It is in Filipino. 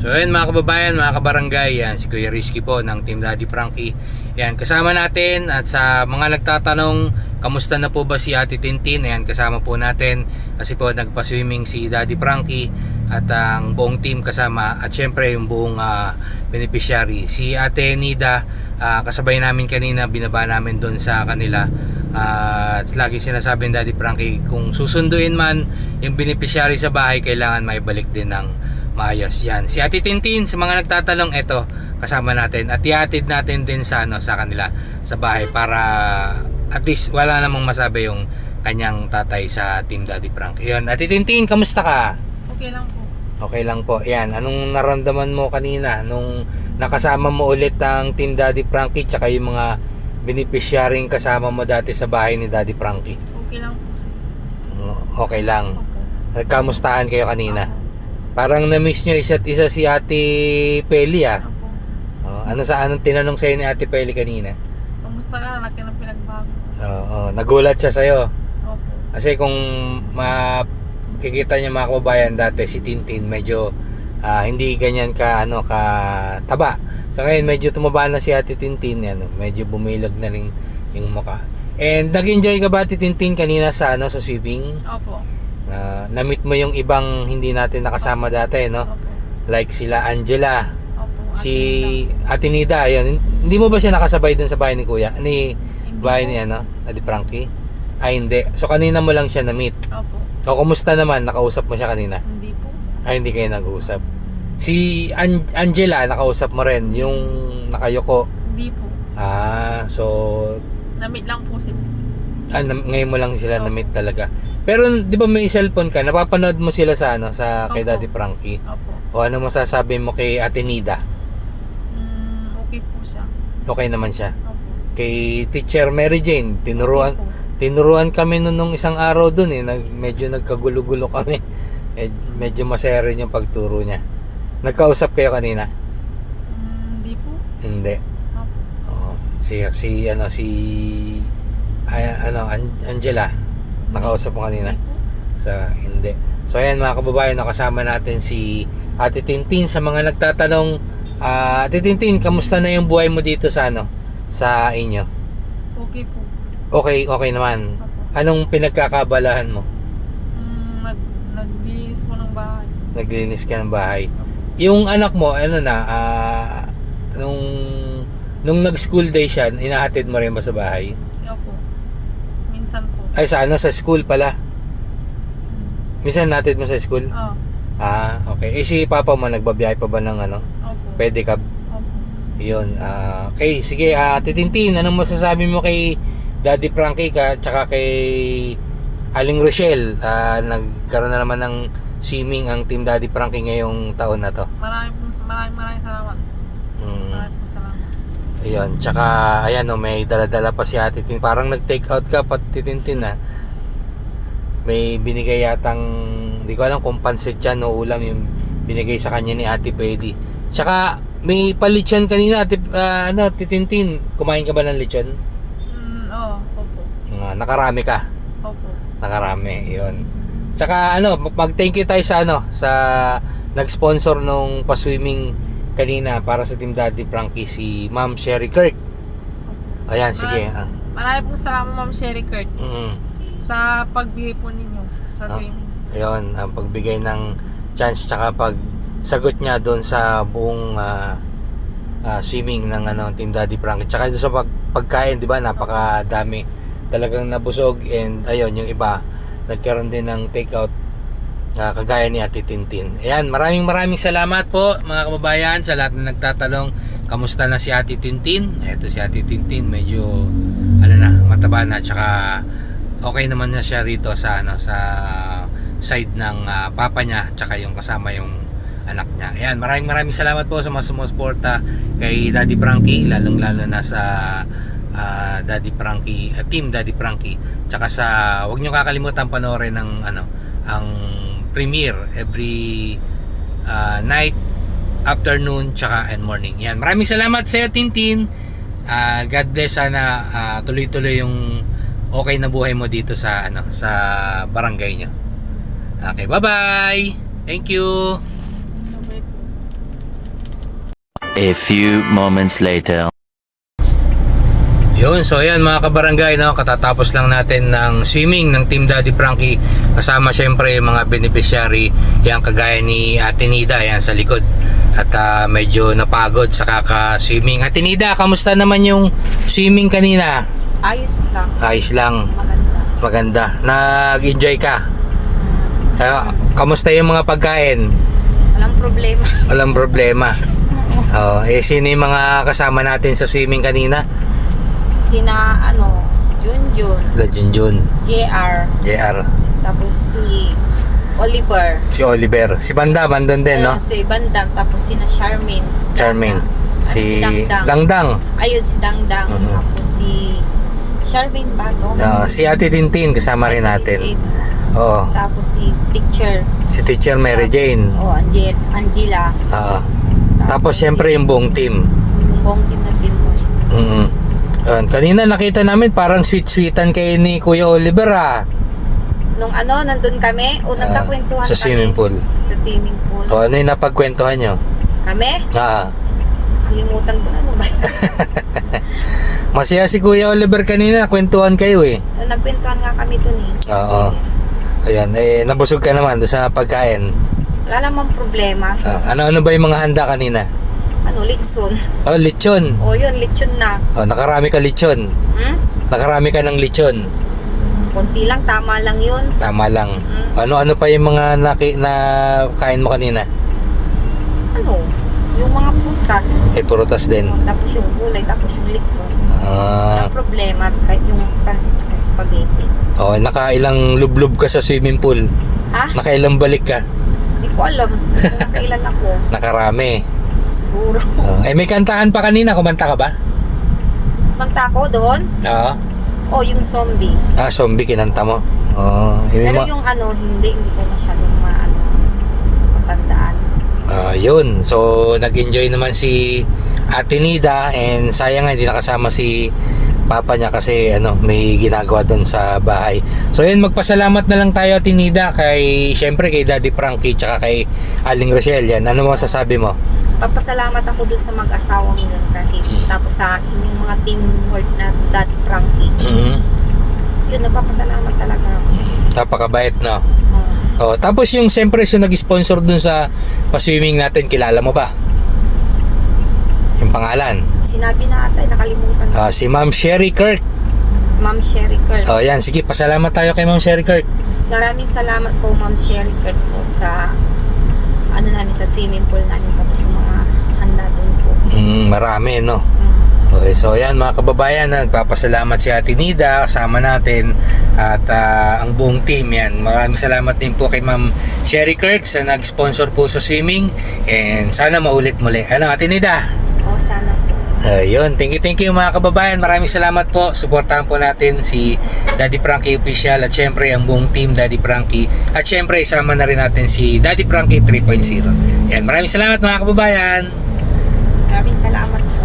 So yun mga kababayan, mga kabarangay, yan si Kuya Rizky po ng Team Daddy Frankie. Yan, kasama natin at sa mga nagtatanong, kamusta na po ba si Ate Tintin? Ayan, kasama po natin kasi po nagpa-swimming si Daddy Frankie at ang buong team kasama at syempre yung buong beneficiary. Si Ate Nida, kasabay namin kanina, binaba namin doon sa kanila. At lagi sinasabi ng Daddy Frankie, kung susunduin man yung beneficiary sa bahay, kailangan maibalik din ng maayos. Yan, si Ate Tintin, sa mga nagtatanong, eto, kasama natin at ihatid natin din sa sa kanila sa bahay para at least wala namang masabi yung kanyang tatay sa Team Daddy Frankie. Yan, Ate Tintin, kamusta ka? Okay lang po. Okay lang po. Yan, anong naramdaman mo kanina nung nakasama mo ulit ang Team Daddy Frankie tsaka yung mga beneficiarying kasama mo dati sa bahay ni Daddy Frankie? Okay lang po sir. Okay lang. Opo. Nagkamustahan kayo kanina? Parang na-miss nyo isa't isa si Ate Peli Opo. Anong tinanong sa'yo ni Ate Peli kanina? Kamusta ka? Laki ng pinagbago. Nagulat siya sa'yo. Opo. Kasi kung makikita niyo mga kababayan, dati si Tintin medyo hindi ganyan ka taba. So ngayon medyo tumaba na si Ate Tintin, medyo bumilag na rin yung mukha. And nag-enjoy ka ba Ate Tintin kanina sa sa swimming? Opo. Na-meet mo yung ibang hindi natin nakasama dati, no? Opo. Like sila Angela, Opo. si Ate Nida, ayun. Hindi mo ba siya nakasabay dun sa bahay ni Kuya? Bahay ni Daddy Frankie? Ay, hindi. So kanina mo lang siya na-meet. Opo. O kumusta naman? Nakausap mo siya kanina? Hindi po. Ay, hindi kayo nag-uusap. Si Angela, nakausap mo rin yung nakayoko. Hindi po. So Na-meet lang po sila. ngayon mo lang sila na-meet talaga. Pero di ba may cellphone ka? Napapanood mo sila sa sa kay Opo. Daddy Frankie? Opo. O ano masasabi mo kay Ate Nida? Okay po siya. Okay naman siya. Opo. Kay Teacher Mary Jane, tinuruan Okay po. kami nung isang araw dun medyo nagkagulo-gulo kami. Medyo masaya rin yung pagturo niya. Nagkausap kayo kanina? Hindi po. Hindi. Opo. Angela, nakausap mo kanina? Hindi. So ayan mga kababayan, nakasama natin si Ate Tintin. Sa mga nagtatanong, Ate Tintin, kamusta na yung buhay mo dito sa sa inyo? Okay po. Okay naman. Opo. Anong pinagkakabalahan mo? Naglinis po ng bahay. Naglinis ka ng bahay. Yung anak mo, nung nag-school day siya, inahatid mo rin ba sa bahay? Opo. Minsan po. Ay, sa school pala. Minsan nahatid mo sa school? Oo. Okay. Si Papa mo, nagbabiyahe pa ba ng Opo. pwede ka? Opo. Yun. Okay, sige. Ate Tintin, anong masasabi mo kay Daddy Frankie tsaka kay Aling Rochelle? Nagkaroon na naman ng swimming ang Team Daddy Frankie ngayong taon na to. Maraming salamat. Maraming po salamat. Ayun, tsaka ayan may dala-dala pa si Ate Tintin. Parang nag-take out ka Ate Tintin May binigay yatang, hindi ko alam kung pansit yan o ulam yung binigay sa kanya ni Ate Pedi. Tsaka may palitsyon kanina Ate Tintin. Kumain ka ba ng lechon? Oo. Opo. Nakarami ka? Opo. Nakarami, yun. Tsaka mag-thank you tayo sa nag-sponsor nung pa-swimming kanina para sa Team Daddy Frankie, si Ma'am Sherry Kirk. Ayan, sige. Maraming po salamat Ma'am Sherry Kurt sa pagbigay po ninyo sa swimming. Ayun, ang pagbigay ng chance tsaka pagsagot niya doon sa buong swimming ng Team Daddy Frankie. Tsaka doon sa pagkain, di ba? Napakadami. Talagang nabusog, and ayun, yung iba nagkaroon din ng takeout kagaya ni Ate Tintin. Ayan, maraming salamat po mga kababayan sa lahat na nagtatanong kamusta na si Ate Tintin. Ito si Ate Tintin, medyo mataba na, tsaka okay naman na siya rito sa sa side ng papa niya, tsaka yung kasama yung anak niya. Ayan, maraming salamat po sa mga sumusuporta kay Daddy Frankie, lalong-lalo na sa Daddy Frankie, Team Daddy Frankie. Tsaka wag niyo kakalimutan panoorin ng ang premiere every night, afternoon, tsaka and morning. Yan. Maraming salamat sa iyo, Tintin. God bless, sana tuloy-tuloy yung okay na buhay mo dito sa sa barangay nyo. Okay, bye-bye. Thank you. Sabay po. A few moments later. Yun, so yan mga kabarangay, no? Katatapos lang natin ng swimming ng Team Daddy Frankie. Kasama syempre yung mga beneficiary, yan kagaya ni Ate Nida, yan sa likod. At medyo napagod sa kaka-swimming. Ate Nida, kamusta naman yung swimming kanina? Ayos lang. Ayos lang, Maganda. maganda. Nag-enjoy ka? Kamusta yung mga pagkain? Walang problema. Walang problema. Sino yung mga kasama natin sa swimming kanina? Sina, Junjun, La Junjun, JR, JR, tapos si Oliver. si Oliver, si Banda, bandon din, no? Si Bandam, tapos sina Charmaine. Charmaine, Si Dangdang. Langdang, Ayun, si Dangdang. Mhm. Tapos si Charmaine Bago. si Ate Tintin, kasama rin natin. Oo, Tapos si Teacher. si Teacher Mary Jane. Angela. Oo. Tapos syempre yung buong team. Yung buong team na team mo. Kanina nakita namin parang sweet-sweetan kayo ni Kuya Oliver, ha? Nung nandun kami, nagkakwentuhan Sa swimming kami. pool. Sa swimming pool. O, ano yung napagkwentuhan nyo? Kami? Kalimutan ko na ba? Masaya si Kuya Oliver kanina, kwentuhan kayo eh. Nagkwentuhan nga kami dun eh. Oo. Ayan, nabusog ka naman doon sa pagkain. Wala namang problema. Ano ba yung mga handa kanina? Litson. Oh, lechon. Yun, lechon na. Nakarami ka lechon. Nakarami ka ng lechon. Konti lang, tama lang yun. Tama lang. Ano pa yung mga na kain mo kanina? Yung mga prutas. Prutas din. Tapos yung gulay, tapos yung litson. Ah. Walang problema, kahit yung pansit at spaghetti. Nakailang lublub ka sa swimming pool? Ha? Nakailang balik ka? Hindi ko alam kung kailan ako. Nakarami. Siguro. May kantahan pa kanina, kumanta ka ba? Kumanta ako doon. Oo. Yung zombie. Zombie kinanta mo. Pero yung hindi ko masyadong matandaan. Yun. So, nag-enjoy naman si Ate Nida and sayang nga hindi nakasama si Papa niya kasi may ginagawa doon sa bahay. So, yun, magpasalamat na lang tayo Ate Nida syempre kay Daddy Frankie tsaka kay Aling Rochelle yan. Ano masasabi mo? Papasalamat ako dun sa mag-asawang yun kahit tapos sa inyong mga teamwork na Daddy Frankie. Yun, nagpapasalamat talaga ako. Napakabait, no? Tapos yung siyempre yung nag-sponsor dun sa pa-swimming natin, kilala mo ba? Yung pangalan? Sinabi na ata, nakalimutan ko. Si Ma'am Sherry Kirk. Ma'am Sherry Kirk. Yan, sige, pasalamat tayo kay Ma'am Sherry Kirk. Maraming salamat po Ma'am Sherry Kirk po sa namin sa swimming pool namin tapos yung mga handa doon po. Marami, no? Okay, so yan mga kababayan, nagpapasalamat si Ate Nida kasama natin at ang buong team yan. Maraming salamat din po kay Ma'am Sherry Kirk sa nag-sponsor po sa swimming and sana maulit muli. Ate Nida? Sana po. Yun, thank you mga kababayan. Maraming salamat po. Suportahan po natin si Daddy Frankie Official at syempre ang buong team Daddy Frankie. At syempre isama na rin natin si Daddy Frankie 3.0. Yan, maraming salamat mga kababayan. Maraming salamat po.